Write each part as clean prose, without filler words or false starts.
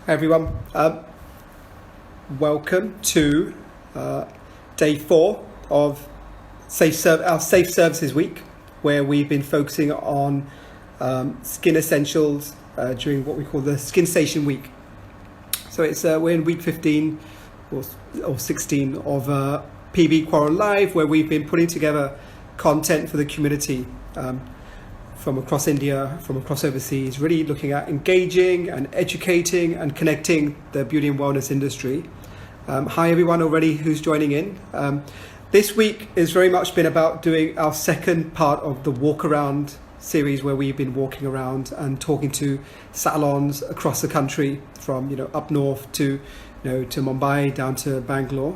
Hi everyone, welcome to day 4 of our Safe Services Week, where we've been focusing on skin essentials during what we call the Skin Station Week. So we're in week 15 or 16 of PV Quarrel Live, where we've been putting together content for the community from across India, from across overseas, really looking at engaging and educating and connecting the beauty and wellness industry. Hi everyone already who's joining in. This week has very much been about doing our second part of the walk around series, where we've been walking around and talking to salons across the country, from up north to Mumbai down to Bangalore.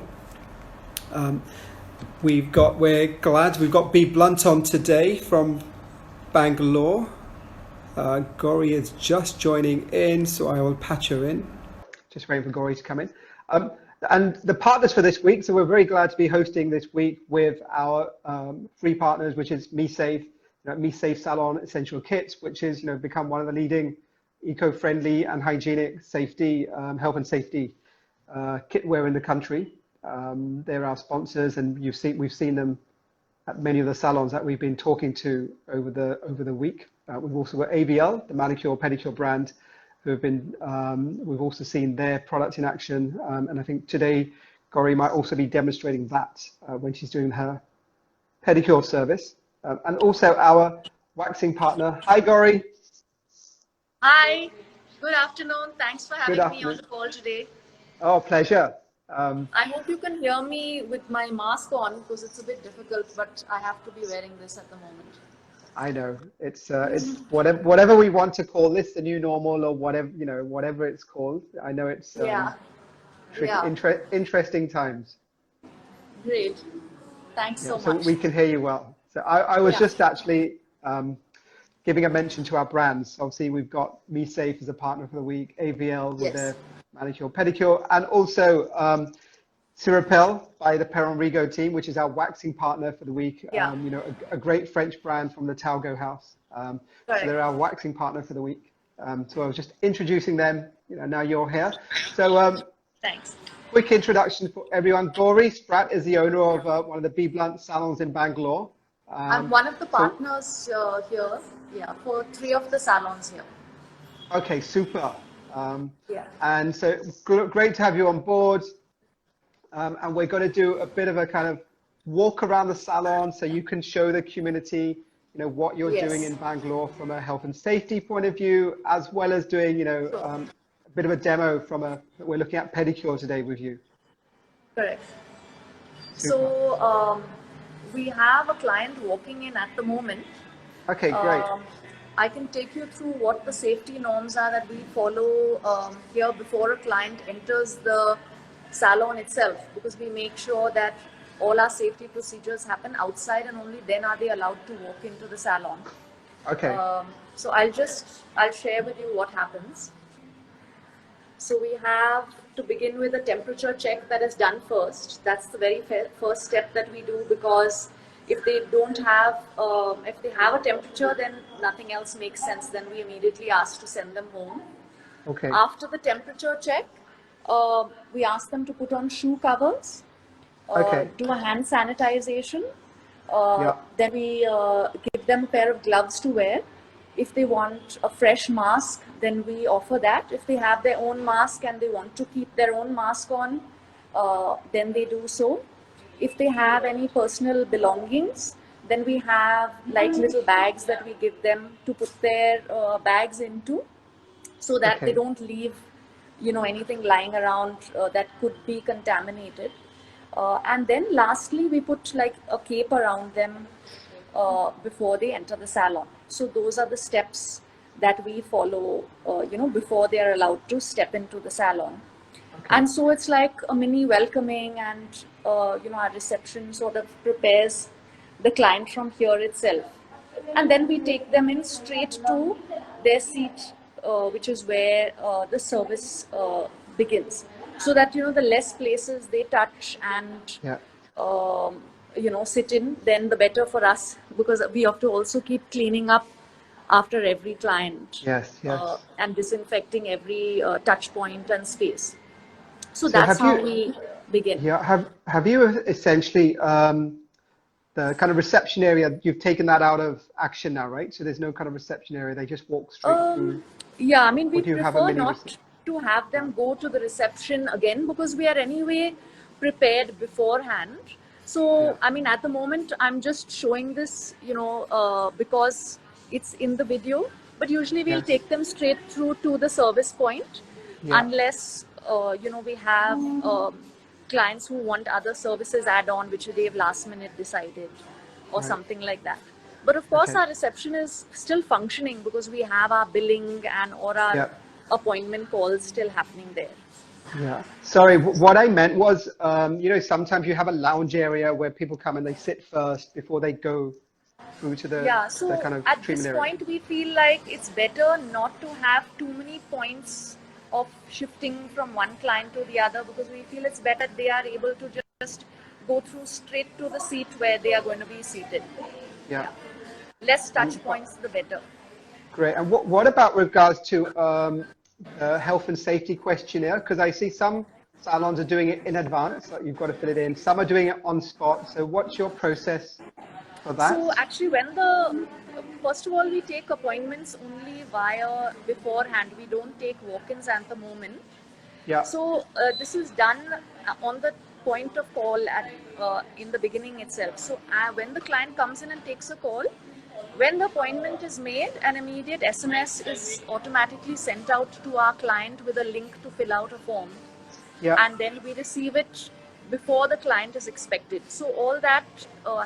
We're glad we've got BBlunt on today from Bangalore. Gauri is just joining in, so I will patch her in. Just waiting for Gauri to come in. And the partners for this week, so we're very glad to be hosting this week with our free partners, which is MeSafe, MeSafe Salon Essential Kits, which is become one of the leading eco-friendly and hygienic safety, health and safety kitwear in the country. They're our sponsors, and we've seen them at many of the salons that we've been talking to over the week. We've also got AVL, the manicure pedicure brand, who have been. We've also seen their product in action, and I think today Gauri might also be demonstrating that when she's doing her pedicure service, and also our waxing partner. Hi, Gauri. Hi. Good afternoon. Thanks for having me on the call today. Oh, pleasure. I hope you can hear me with my mask on, because it's a bit difficult, but I have to be wearing this at the moment. I know it's whatever we want to call this, the new normal, or whatever it's called. I know it's interesting times. Great. Thanks so much. So we can hear you well. So I was just actually giving a mention to our brands. Obviously, we've got MeSafe as a partner for the week, AVL with their manicure pedicure, and also Cirapel by the Perron Rigo team, which is our waxing partner for the week. A great French brand from the Talgo house. So they're our waxing partner for the week. So I was just introducing them. Now you're here. So thanks. Quick introduction for everyone. Gauri, Spratt is the owner of one of the BBlunt salons in Bangalore. I'm one of the partners here. For 3 of the salons here. Okay, super. And so great to have you on board. And we're going to do a bit of a kind of walk around the salon, so you can show the community, what you're doing in Bangalore from a health and safety point of view, as well as doing, a bit of a demo we're looking at pedicure today with you. Correct. Super. So we have a client walking in at the moment. Okay, great. I can take you through what the safety norms are that we follow here before a client enters the salon itself, because we make sure that all our safety procedures happen outside, and only then are they allowed to walk into the salon. Okay. So I'll share with you what happens. So we have to begin with a temperature check that is done first. That's the very first step that we do, because if they have a temperature, then nothing else makes sense. Then we immediately ask to send them home. Okay. After the temperature check, we ask them to put on shoe covers, do a hand sanitization. Then we give them a pair of gloves to wear. If they want a fresh mask, then we offer that. If they have their own mask and they want to keep their own mask on, then they do so. If they have any personal belongings, then we have like little bags that we give them to put their bags into, so that they don't leave anything lying around that could be contaminated. And then lastly, we put like a cape around them before they enter the salon. So those are the steps that we follow before they are allowed to step into the salon. And so it's like a mini welcoming, and our reception sort of prepares the client from here itself. And then we take them in straight to their seat, which is where the service begins. So that, the less places they touch and, sit in, then the better for us, because we have to also keep cleaning up after every client. Yes, yes. And disinfecting every touch point and space. So So that's have how you, we begin. yeah, have you essentially the kind of reception area, you've taken that out of action now, right? So there's no kind of reception area, they just walk straight through, Yeah, I mean, or we do you have a prefer mini not reception? to have them go to the reception again because we are anyway prepared beforehand. Yeah, So, I mean, at the moment, I'm just showing this, because it's in the video, but usually we'll yes, take them straight through to the service point yeah, unless, we have clients who want other services add on, which they've last minute decided or right, something like that. But of course, okay, our reception is still functioning because we have our billing and or our yeah. appointment calls still happening there. Yeah. Sorry, what I meant was, sometimes you have a lounge area where people come and they sit first before they go through to Yeah, the so kind of at this treatment area. point, we feel like it's better not to have too many points of shifting from one client to the other because we feel it's better they are able to just go through straight to the seat where they are going to be seated. Yeah. Yeah, less touch And points, the better. great. And what about regards to the health and safety questionnaire? Because I see some salons are doing it in advance, like you've got to fill it in. Some are doing it on spot. So what's your process for So that? actually, first of all, we take appointments only via beforehand. We don't take walk-ins at the moment. Yeah. So this is done on the point of call in the beginning itself. So when the client comes in and takes a call, when the appointment is made, an immediate SMS is automatically sent out to our client with a link to fill out a form, Yeah. and then we receive it before the client is expected. So all that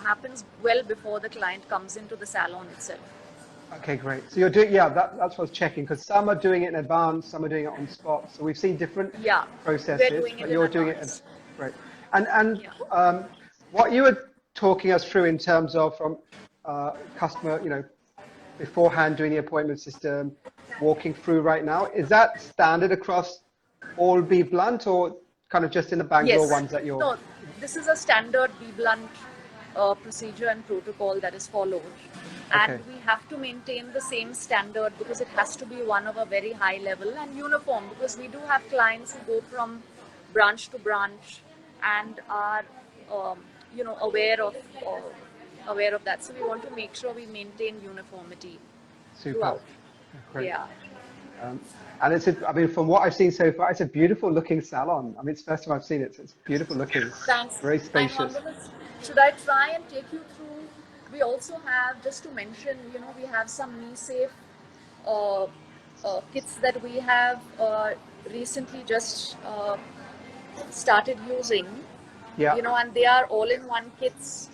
happens well before the client comes into the salon itself. Okay, great. So you're doing, yeah, that's what I was checking because some are doing it in advance, some are doing it on spot. So we've seen different Yeah, we're processes, doing but it in you're doing it advance. great. And Yeah. what you were talking us through in terms of from customer, beforehand doing the appointment system, walking through right now, is that standard across all BBlunt or kind of just in the Bangalore Yes. ones that you're? No, this is a standard BBlunt procedure and protocol that is followed. And Okay. we have to maintain the same standard because it has to be one of a very high level and uniform because we do have clients who go from branch to branch and are, aware of that. So we want to make sure we maintain uniformity Super. throughout. Great. Yeah. Um, and I mean, from what I've seen so far, it's a beautiful looking salon. I mean, it's the first time I've seen it, so it's beautiful looking, Thanks. very I'm spacious. gonna, should I try and take you through? We also have, just to mention, we have some knee safe uh, kits that we have recently just started using, Yeah, and they are all in one kits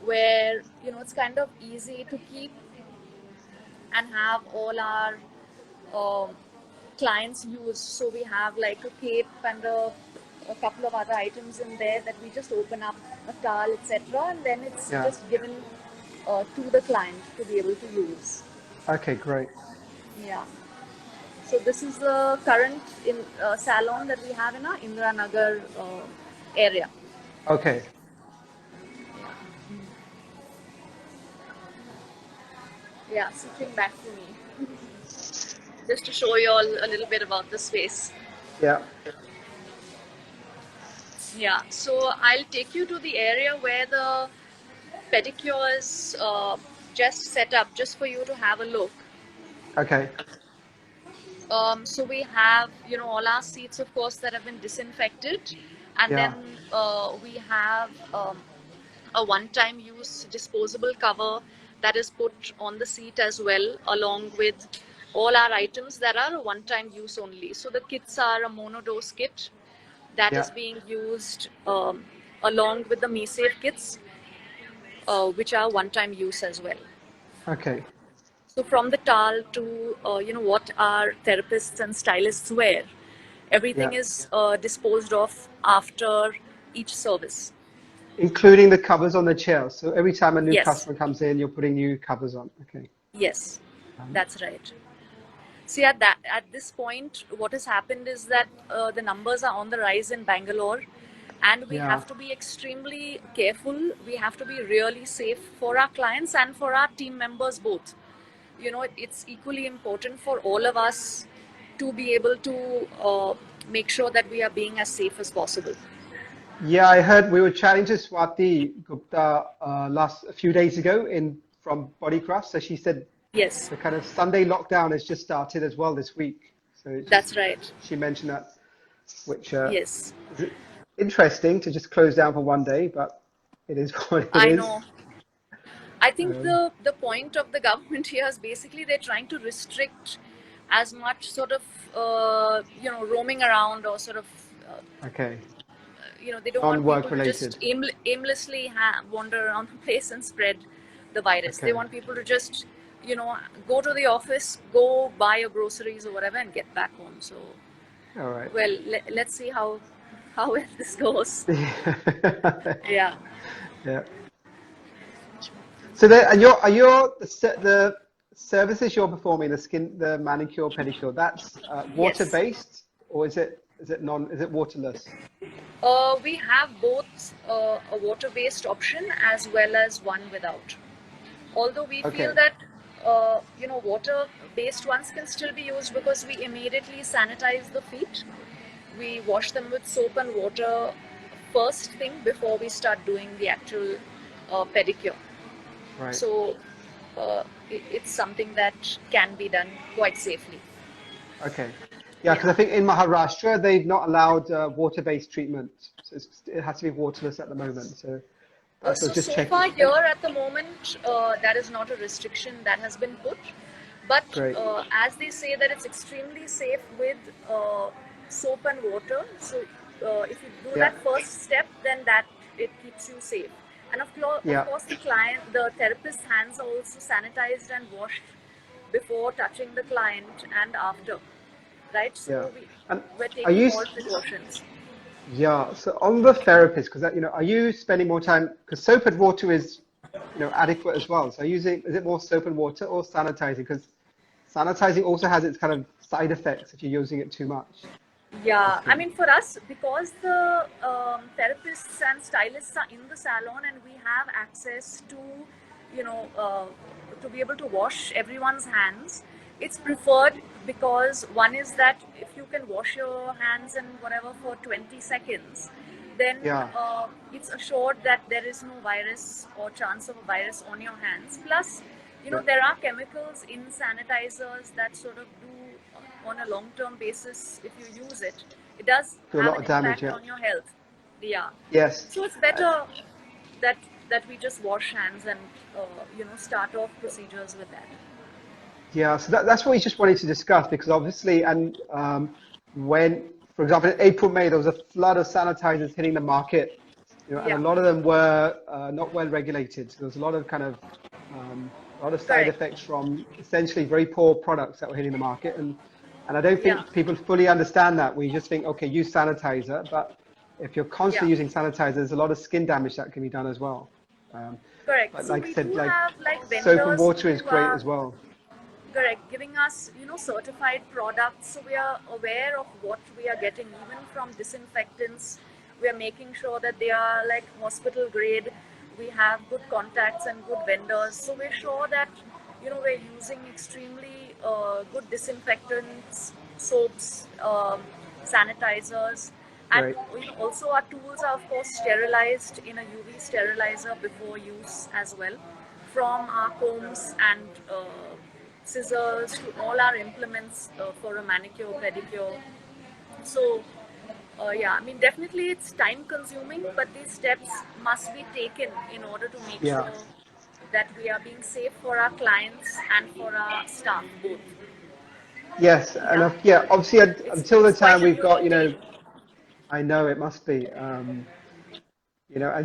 where, it's kind of easy to keep and have all our um, clients use. So we have like a cape and a couple of other items in there that we just open up, a towel, etc., and then it's yeah. just given to the client to be able to use. Okay, great. Yeah. So this is the current salon that we have in our Indranagar area. Okay, Yeah, switching back to me, just to show you all a little bit about the space. yeah, Yeah, so I'll take you to the area where the pedicure is just set up, just for you to have a look. okay, So we have, all our seats, of course, that have been disinfected, and then yeah, we have a one-time use disposable cover that is put on the seat as well, along with all our items that are a one-time use only. So the kits are a monodose kit that yeah. is being used along with the MeSafe kits, which are one-time use as well. Okay, So from the towel to what our therapists and stylists wear, yeah. everything is disposed of after each service. Including the covers on the chair. So every time a new Yes, customer comes in, you're putting new covers on. Okay. yes, Um, that's right. See, at this point, what has happened is that the numbers are on the rise in Bangalore, and we yeah, have to be extremely careful. We have to be really safe for our clients and for our team members both, it's equally important for all of us to be able to make sure that we are being as safe as possible. Yeah, I heard we were chatting to Swati Gupta a few days ago from Bodycraft. So she said Yes, the kind of Sunday lockdown has just started as well this week. So that's right. she mentioned that, which Yes, is interesting to just close down for one day, but it is what it I is. know. I think Um, the point of the government here is basically they're trying to restrict as much sort of roaming around or sort of okay, they don't want non-work people to just related. aimlessly wander around the place and spread the virus. They Okay, want people to just go to the office, go buy your groceries or whatever, and get back home. So, all right. well, let's see how well this goes. Yeah. Yeah. So the services you're performing, the manicure, pedicure, that's water Yes. based, or is it waterless? We have both a water-based option as well as one without. Although we feel Okay, that water-based ones can still be used because we immediately sanitize the feet. We wash them with soap and water first thing before we start doing the actual pedicure. right. So it's something that can be done quite safely. Okay. Yeah, Yeah. because I think in Maharashtra they've not allowed water-based treatment, so it has to be waterless at the moment. So that's what I was just So checking. far here at the moment, that is not a restriction that has been put. But Great. as they say that it's extremely safe with soap and water. So if you do Yeah. that first step, then that it keeps you safe. And of Yeah. course, the therapist's hands are also sanitized and washed before touching the client and after, right? Yeah. So And we're are taking you? all precautions. Yeah. So on the therapist, because are you spending more time? Because soap and water is, adequate as well. So is it more soap and water or sanitizing? Because sanitizing also has its kind of side effects if you're using it too much for the Yeah, I skin. mean, for us, because the therapists and stylists are in the salon and we have access you know, uh, to be able to wash everyone's hands, it's preferred because one is that if you can wash your hands and whatever for 20 seconds, then Yeah. it's assured that there is no virus or chance of a virus on your hands. Plus, Yeah. there are chemicals in sanitizers that sort of do on a long-term basis. If you use it, it does Do a have lot an of damage. impact Yeah. on your health. Yeah. Yes. So it's Uh, better that we just wash hands and start off procedures with that. Yeah, so that's what we just wanted to discuss because obviously, and when, for example, in April, May, there was a flood of sanitizers hitting the market, and a Yeah. lot of them were not well regulated. So there was a lot of side Correct. effects from essentially very poor products that were hitting the market, and I don't Yeah. think people fully understand that. We just think, okay, use sanitizer, but if you're Yeah. constantly using sanitizer, there's a lot of skin damage that can be done as well. Um, Correct. but So like I we said, do like have like soap and vendors water is who great are as well. correct, giving us, certified products. So we are aware of what we are getting, even from disinfectants. We are making sure that they are like hospital grade. We have good contacts and good vendors. So we're sure that, we're using extremely good disinfectants, soaps, sanitizers. And Great. also our tools are of course sterilized in a UV sterilizer before use as well, from our combs and scissors to all our implements for a manicure, pedicure. So, yeah, I mean, definitely it's time consuming, but these steps must be taken in order to make Yeah. sure that we are being safe for our clients and for our staff both. Yes, and Yeah, yeah, obviously until the it's quite time a we've got, unique day. I know it must be, and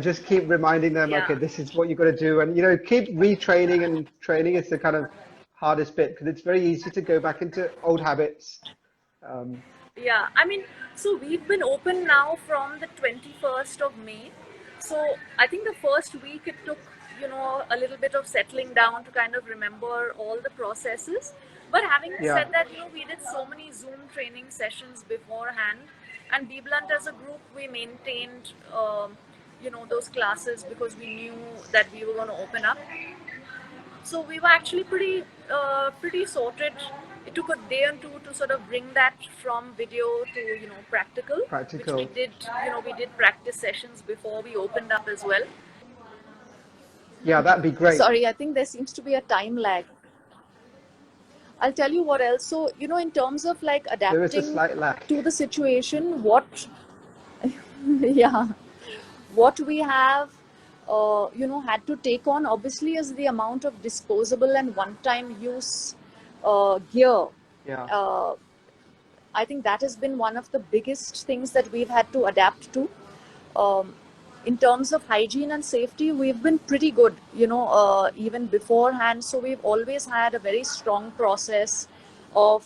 just keep reminding them, okay, Yeah. this is what you've got to do, and keep retraining and training is the kind of hardest bit because it's very easy to go back into old habits. Um, Yeah, I mean, so we've been open now from the 21st of May. So I think the first week it took, a little bit of settling down to kind of remember all the processes. But having yeah, said that, we did so many Zoom training sessions beforehand. And BBlunt as a group, we maintained, those classes because we knew that we were going to open up. So we were actually pretty sorted. It took a day or two to sort of bring that from video to practical, which we Practical. did. We did practice sessions before we opened up as well. Yeah, that'd be great. Sorry, I think there seems to be a time lag. I'll tell you what else. So, in terms of like There is a adapting slight lag. to the situation, yeah, what we have, had to take on obviously is the amount of disposable and one-time use gear. Yeah. Uh, I think that has been one of the biggest things that we've had to adapt to. Um, in terms of hygiene and safety, we've been pretty good, even beforehand. So we've always had a very strong process of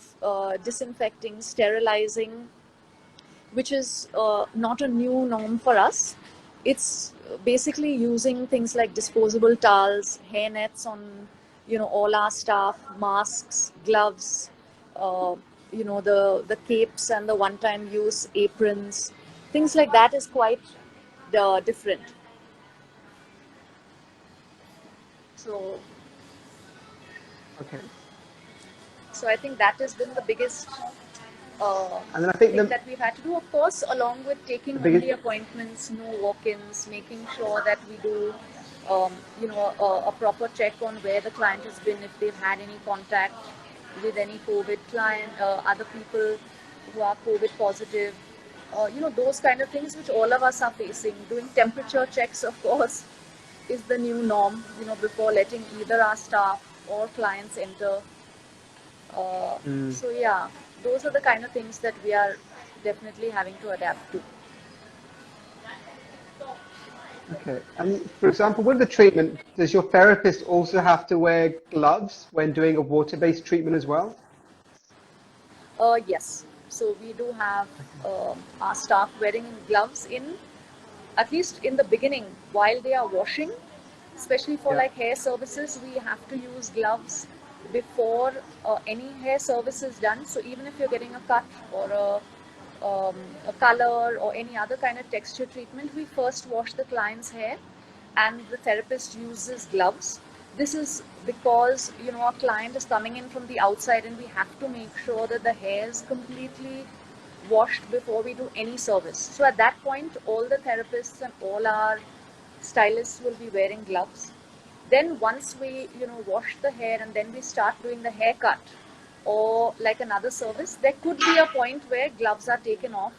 disinfecting, sterilizing, which is not a new norm for us. It's basically using things like disposable towels, hair nets on, all our staff, masks, gloves, uh, the capes and the one-time use aprons, things like that is quite different. So, Okay. so I think that has been the biggest And then I think thing that we've had to do, of course, along with taking biggest, only appointments, no walk-ins, making sure that we do, a proper check on where the client has been, if they've had any contact with any COVID client, other people who are COVID positive, those kind of things which all of us are facing. Doing temperature checks, of course, is the new norm, before letting either our staff or clients enter. So yeah, those are the kind of things that we are definitely having to adapt to. okay. And for example, with the treatment, does your therapist also have to wear gloves when doing a water-based treatment as well? Yes, so we do have our staff wearing gloves at least in the beginning while they are washing, especially for Yeah. like hair services. We have to use gloves before any hair service is done. So even if you're getting a cut or a color or any other kind of texture treatment, we first wash the client's hair and the therapist uses gloves. This is because our client is coming in from the outside and we have to make sure that the hair is completely washed before we do any service. So at that point, all the therapists and all our stylists will be wearing gloves. Then once we wash the hair and then we start doing the haircut or like another service, there could be a point where gloves are taken off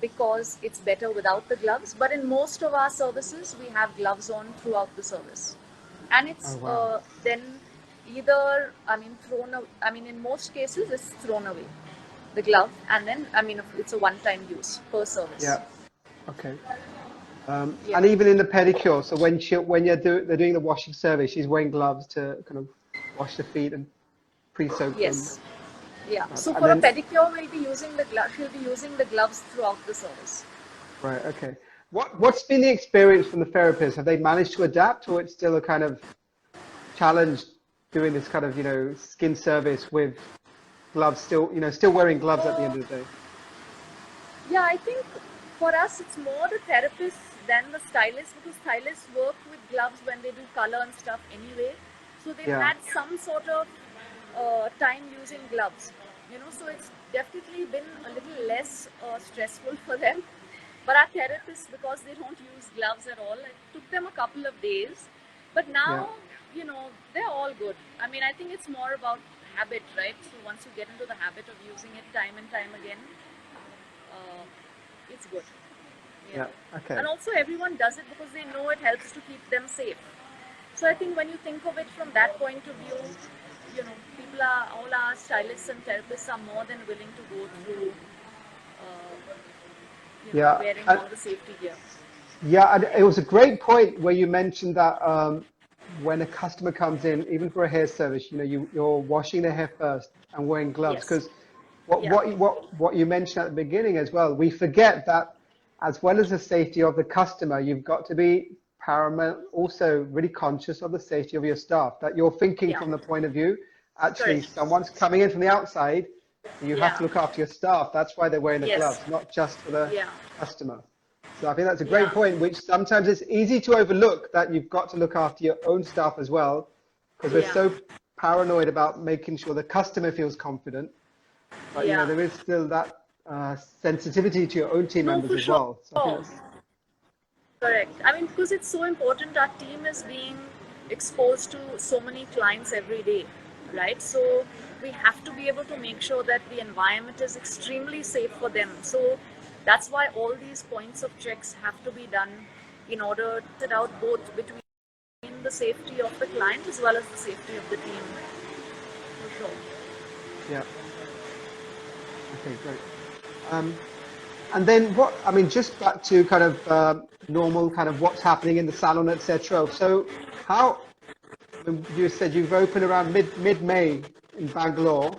because it's better without the gloves. But in most of our services, we have gloves on throughout the service, and Oh, it's wow. then either in most cases it's thrown away, the glove, and then it's a one-time use per service. Yeah. Okay. Yeah. And even in the pedicure, so they're doing the washing service, she's wearing gloves to kind of wash the feet and pre-soak them. Yes. Yeah. So And for a then, pedicure, we'll be using the glove. She'll be using the gloves throughout the service. right, okay. What's been the experience from the therapists? Have they managed to adapt, or it's still a kind of challenge doing this kind of, skin service with gloves still, still wearing gloves at the end of the day? Yeah, I think for us it's more the therapists than the stylists, because stylists work with gloves when they do color and stuff anyway. So they've Yeah. had some sort of time using gloves, so it's definitely been a little less stressful for them. But our therapists, because they don't use gloves at all, it took them a couple of days. But Yeah. now, they're all good. I mean, I think it's more about habit, right? So once you get into the habit of using it time and time again, uh, it's good. Yeah. Yeah. Okay. And also everyone does it because they know it helps to keep them safe. So I think when you think of it from that point of view, all our stylists and therapists are more than willing to go through, Yeah. wearing all the safety gear. Yeah, and it was a great point where you mentioned that when a customer comes in, even for a hair service, you're washing their hair first and wearing gloves, Yes. because what Yeah. what you- what you mentioned at the beginning as well, we forget that as well as the safety of the customer, you've got to be paramount, also really conscious of the safety of your staff. That you're thinking Yeah. from the point of view, actually, Correct. someone's coming in from the outside, you have to Yeah. look after your staff. That's why they're wearing the Yes. gloves, not just for the Yeah. customer. So I think that's a great Yeah. point, which sometimes it's easy to overlook, that you've got to look after your own staff as well. because we're so paranoid about making sure the customer feels confident. But you know, there is still that sensitivity to your own team members as well. So I think that's correct. I mean, because it's so important, our team is being exposed to so many clients every day, right? So we have to be able to make sure that the environment is extremely safe for them. So that's why all these points of checks have to be done in order to set out both between the safety of the client as well as the safety of the team. For sure. Yeah. Okay, great. And then what, I mean, just back to kind of normal, kind of what's happening in the salon, etc. So how, you said you've opened around mid-May in Bangalore.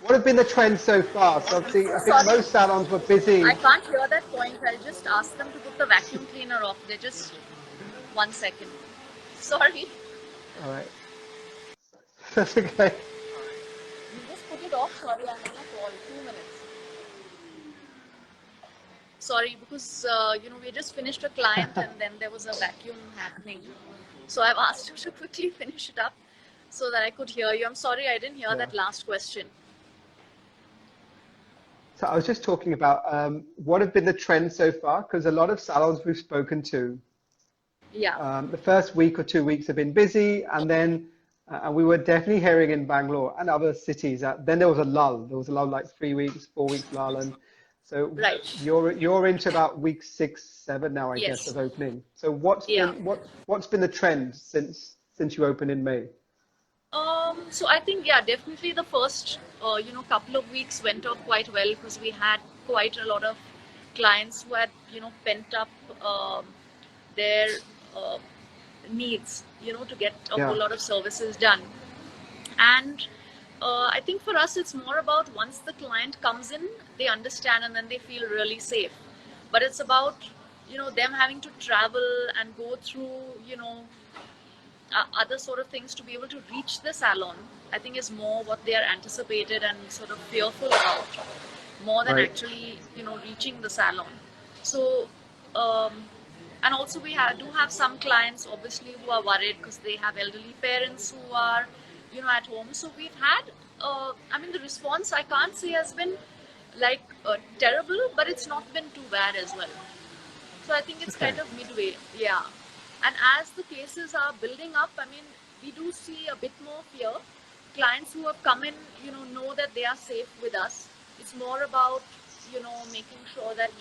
What have been the trends so far? So obviously, I think most salons were busy. I can't hear that point. I'll just ask them to put the vacuum cleaner off. They just 1 second. Sorry. All right. That's okay. You just put it off. Sorry, I'm on a call. 2 minutes. Sorry, because you know, we just finished a client and then there was a vacuum happening. So I've asked you to quickly finish it up so that I could hear you. I'm sorry, I didn't hear that last question. So I was just talking about what have been the trends so far, because a lot of salons we've spoken to, the first week or 2 weeks have been busy, and then we were definitely hearing in Bangalore and other cities that then there was a lull. There was a lull like 3 weeks, 4 weeks lull, and so you're into about week 6, 7 now, I guess, of opening. So what's been the trend since you opened in May? So I think, definitely the first, you know, couple of weeks went off quite well because we had quite a lot of clients who had, you know, pent up their needs, you know, to get a whole lot of services done. And I think for us, it's more about once the client comes in, they understand and then they feel really safe. But it's about, you know, them having to travel and go through, you know, other sort of things to be able to reach the salon, I think is more what they are anticipated and sort of fearful about, more than actually, you know, reaching the salon. So, and also we do have some clients obviously who are worried because they have elderly parents who are, you know, at home. So we've had, I mean, the response I can't say has been like terrible, but it's not been too bad as well. So I think it's kind of midway, And as the cases are building up, I mean, we do see a bit more fear. Clients who have come in, you know that they are safe with us. It's more about, you know, making sure that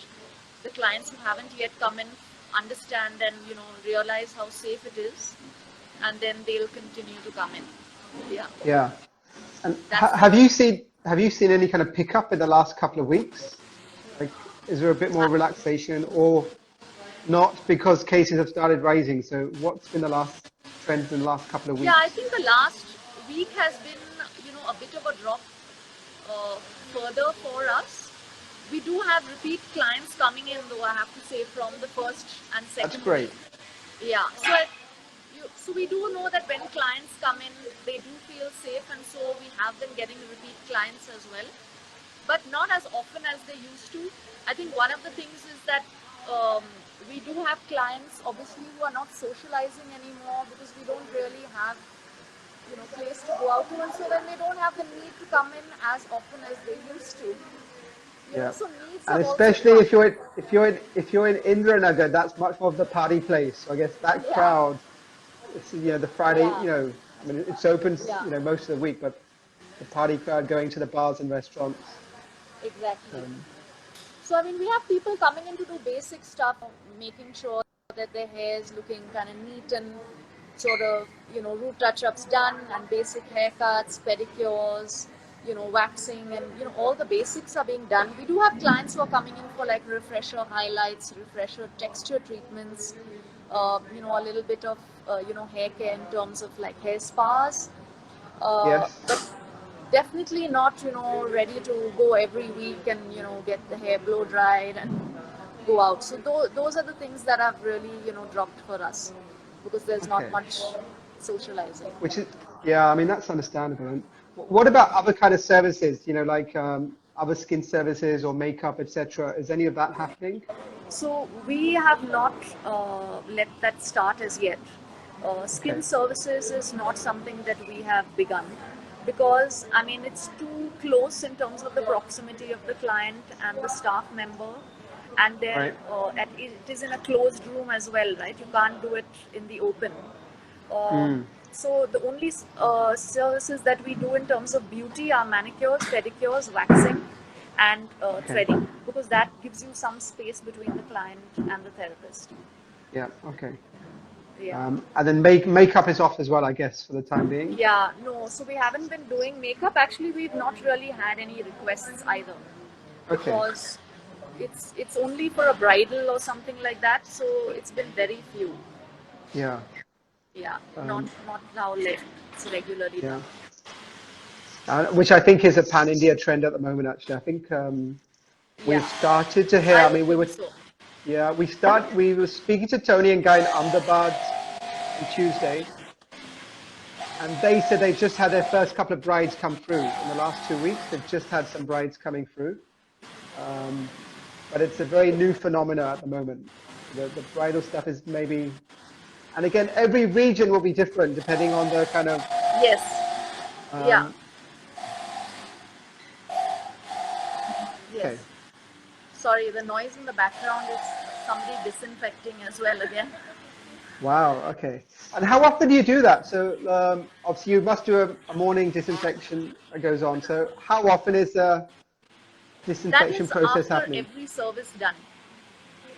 the clients who haven't yet come in understand and, you know, realize how safe it is. And then they'll continue to come in. Yeah. And have you seen any kind of pickup in the last couple of weeks? Like, is there a bit more relaxation or not, because cases have started rising? So what's been the last trends in the last couple of weeks? Yeah, I think the last week has been, you know, a bit of a drop further for us. We do have repeat clients coming in, though, I have to say, from the first and second That's great. week. Yeah. So we do know that when clients come in, they do feel safe, and so we have been getting repeat clients as well, but not as often as they used to. I think one of the things is that we do have clients, obviously, who are not socializing anymore because we don't really have, you know, place to go out to, and so then they don't have the need to come in as often as they used to. You know, so needs and especially if you're in Indranagar, that's much more of the party place. So I guess that crowd, it's, you know, the Friday, you know, I mean, it's open, you know, most of the week, but the party crowd going to the bars and restaurants. Exactly. So I mean, we have people coming in to do basic stuff, making sure that their hair is looking kind of neat and sort of, you know, root touch-ups done, and basic haircuts, pedicures, you know, waxing, and, you know, all the basics are being done. We do have clients who are coming in for like refresher highlights, refresher texture treatments, you know, a little bit of, you know, hair care in terms of like hair spas. But definitely not, you know, ready to go every week and, you know, get the hair blow dried and go out. So those are the things that have really, you know, dropped for us because there's not much socializing. Which is, I mean, that's understandable. And what about other kind of services, you know, like other skin services or makeup, etc.? Is any of that happening? So we have not let that start as yet. Skin services is not something that we have begun because I mean it's too close in terms of the proximity of the client and the staff member, and then it is in a closed room as well, right? You can't do it in the open. So the only services that we do in terms of beauty are manicures, pedicures, waxing, and threading, because that gives you some space between the client and the therapist. Yeah. Okay. Yeah. And then makeup is off as well, I guess, for the time being. Yeah, no, so we haven't been doing makeup. Actually, we've not really had any requests either, because it's only for a bridal or something like that. So it's been very few. Yeah. Yeah, not now left. It's regularly done. Which I think is a pan-India trend at the moment. Actually, I think we've started to hear. I mean, we were. So. Yeah, we were speaking to Tony and Guy in Ahmedabad on Tuesday, and they said they've just had their first couple of brides come through in the last 2 weeks. They've just had some brides coming through, but it's a very new phenomena at the moment. The bridal stuff is maybe, and again, every region will be different depending on the kind of. Yes. Yeah. Yes. Okay. Sorry, the noise in the background is somebody disinfecting as well again. Wow, okay. And how often do you do that? So obviously you must do a morning disinfection that goes on. So how often is the disinfection process happening? Every service done.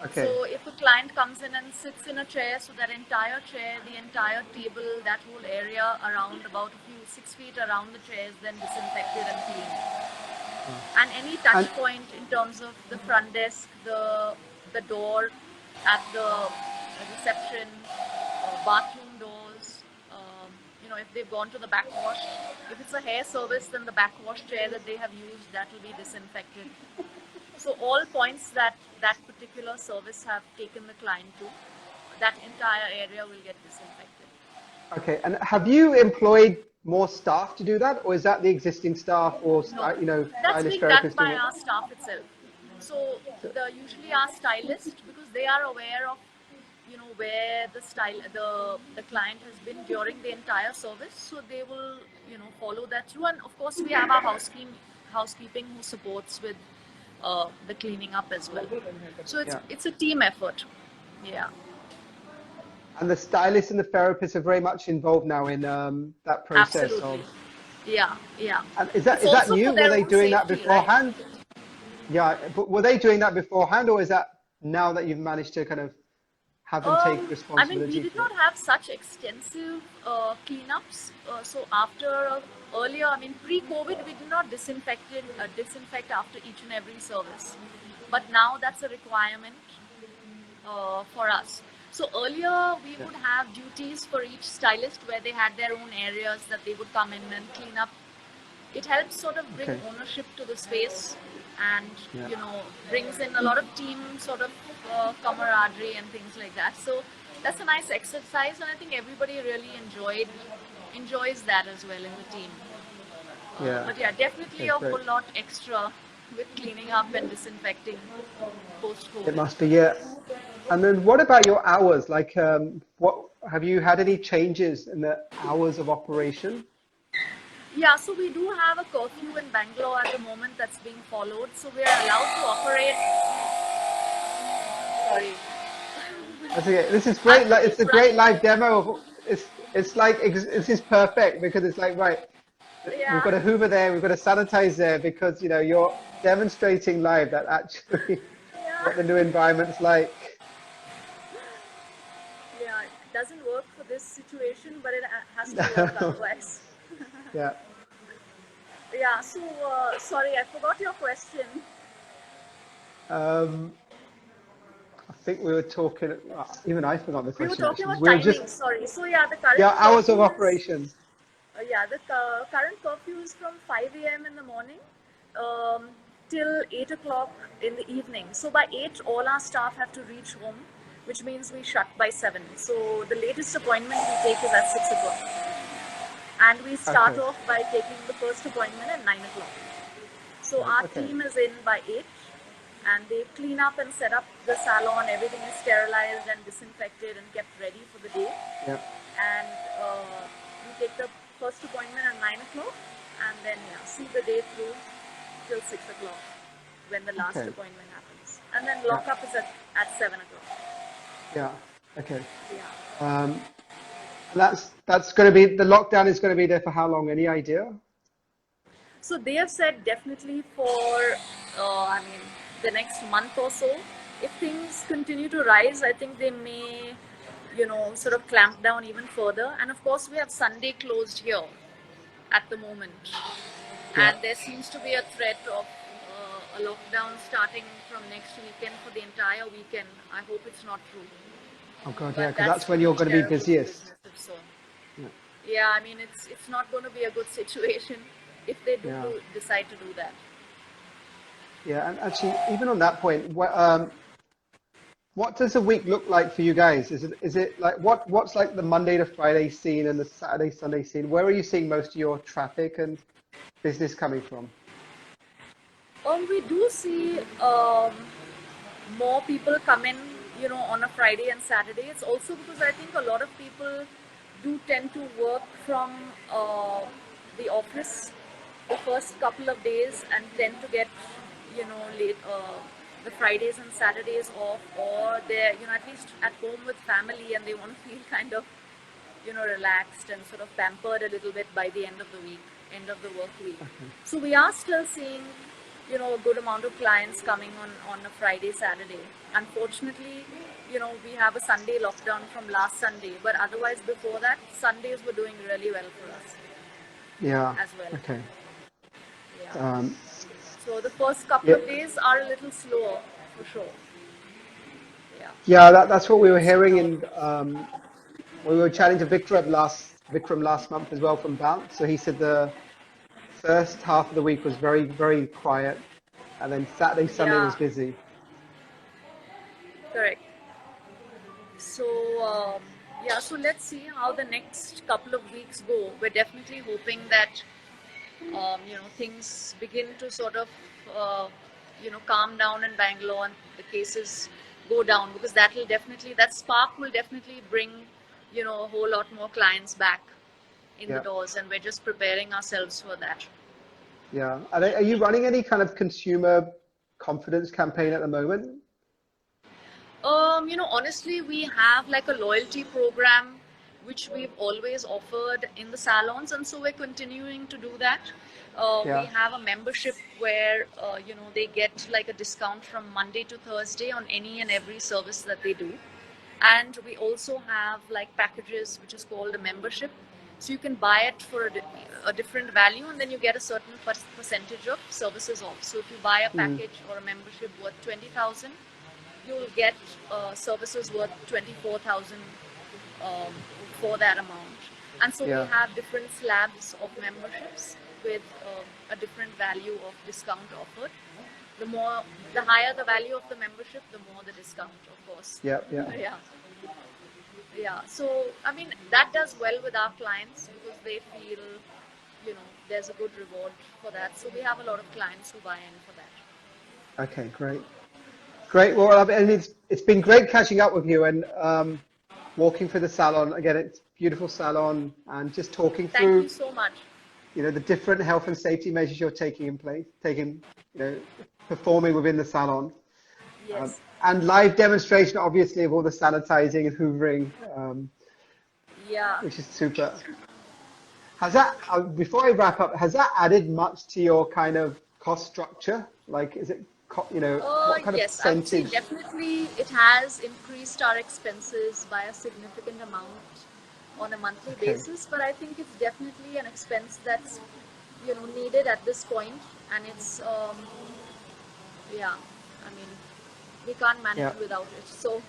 Okay. So if a client comes in and sits in a chair, so that entire chair, the entire table, that whole area around about 6 feet around the chair is then disinfected and cleaned. And any touch point in terms of the front desk, the door at the reception, bathroom doors, if they've gone to the backwash. If it's a hair service, then the backwash chair that they have used, that will be disinfected. So all points that particular service have taken the client to, that entire area will get disinfected. Okay, and have you employed more staff to do that, or is that the existing staff, or that's being done by our staff itself. So usually our stylist, because they are aware of where the client has been during the entire service, so they will follow that through. And of course we have our housekeeping who supports with the cleaning up as well. So it's a team effort. Yeah. And the stylists and the therapists are very much involved now in that process. Absolutely. Yeah. And is that new? Were they doing that beforehand? Right? Yeah, but were they doing that beforehand, or is that now that you've managed to kind of have them take responsibility? I mean, we did not have such extensive cleanups. So earlier, I mean, pre-COVID, we did not disinfect after each and every service. But now that's a requirement for us. So earlier, we would have duties for each stylist where they had their own areas that they would come in and clean up. It helps sort of bring ownership to the space, and brings in a lot of team sort of camaraderie and things like that. So that's a nice exercise, and I think everybody really enjoys that as well in the team. But definitely a whole lot extra with cleaning up and disinfecting post-COVID. It must be, And then what about your hours? Like, what have you had any changes in the hours of operation? Yeah, so we do have a curfew in Bangalore at the moment that's being followed. So we are allowed to operate. Sorry. That's okay. This is great. It's a great live demo. It's like this is perfect, because it's like, right, we've got a Hoover there, we've got a sanitize there, because you're demonstrating live that actually what the new environment's like. Yeah, it doesn't work for this situation, but it has to work otherwise. Yeah. Yeah, so sorry, I forgot your question. I think we were talking, even I forgot the question. We were talking about timing, sorry. So the current hours of operation. The current curfew is from 5 a.m. in the morning till 8 o'clock in the evening. So by 8, all our staff have to reach home, which means we shut by 7. So the latest appointment we take is at 6 o'clock. And we start off by taking the first appointment at 9 o'clock. So our team is in by 8, and they clean up and set up the salon. Everything is sterilized and disinfected and kept ready for the day. and we take the first appointment at 9 o'clock, and then see the day through till 6 o'clock when the last appointment happens, and then lockup is at 7 o'clock. Yeah. Okay. Yeah. That's going to be, the lockdown is going to be there for how long? Any idea? So they have said definitely for, the next month or so. If things continue to rise, I think they may, sort of clamp down even further. And of course, we have Sunday closed here at the moment. Yeah. And there seems to be a threat of a lockdown starting from next weekend for the entire weekend. I hope it's not true. Oh God, But yeah, because that's when you're going to be busiest. So. Yeah, I mean, it's not going to be a good situation if they do decide to do that. Yeah, and actually, even on that point, what does a week look like for you guys? Is it like what's like the Monday to Friday scene and the Saturday Sunday scene? Where are you seeing most of your traffic and business coming from? We do see more people come in, on a Friday and Saturday. It's also because I think a lot of people do tend to work from the office the first couple of days and tend to get, late the Fridays and Saturdays off, or they're, at least at home with family and they want to feel kind of, relaxed and sort of pampered a little bit by the end of the week, end of the work week. So we are still seeing, a good amount of clients coming on a Friday, Saturday. Unfortunately, we have a Sunday lockdown from last Sunday, but otherwise before that, Sundays were doing really well for us. Yeah. As well. Okay. Yeah. So the first couple of days are a little slower, for sure. Yeah. Yeah, that's what we were hearing, and we were chatting to Vikram last month as well from Bounce. So he said the first half of the week was very, very quiet, and then Saturday, Sunday was Yeah. busy. Correct. So so let's see how the next couple of weeks go. We're definitely hoping that things begin to sort of calm down in Bangalore and the cases go down, because that spark will definitely bring a whole lot more clients back in the doors, and we're just preparing ourselves for that. Yeah. Are you running any kind of consumer confidence campaign at the moment? Honestly, we have like a loyalty program which we've always offered in the salons, and so we're continuing to do that. We have a membership where they get like a discount from Monday to Thursday on any and every service that they do, and we also have like packages which is called a membership. So you can buy it for a different value, and then you get a certain percentage of services off. So if you buy a package or a membership worth 20,000, you will get services worth 24,000 for that amount. And so we have different slabs of memberships with a different value of discount offered. The higher the value of the membership, the more the discount, of course. Yeah. So I mean, that does well with our clients because they feel, there's a good reward for that. So we have a lot of clients who buy in for that. Okay, great. Great. Well, and it's been great catching up with you and walking through the salon. Again, it's a beautiful salon, and just talking through. Thank you so much. The different health and safety measures you're performing within the salon. Yes. And live demonstration, obviously, of all the sanitizing and hoovering, which is super. Has that, before I wrap up, has that added much to your kind of cost structure? Like, is it, what kind of yes, I would say percentage? definitely it has increased our expenses by a significant amount on a monthly basis, but I think it's definitely an expense that's needed at this point, and it's I mean, we can't manage without it. So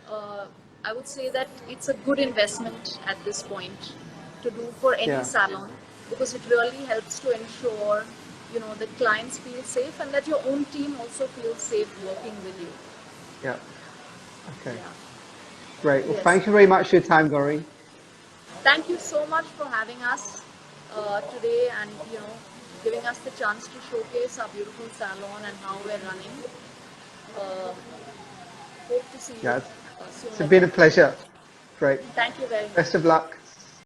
I would say that it's a good investment at this point to do for any salon, because it really helps to ensure the clients feel safe and that your own team also feels safe working with you. Yeah. Okay. Yeah. Great. Well, thank you very much for your time, Gauri. Thank you so much for having us today, and giving us the chance to showcase our beautiful salon and how we're running. Hope to see you soon. It's been a pleasure. great. Thank you very much. Best of luck.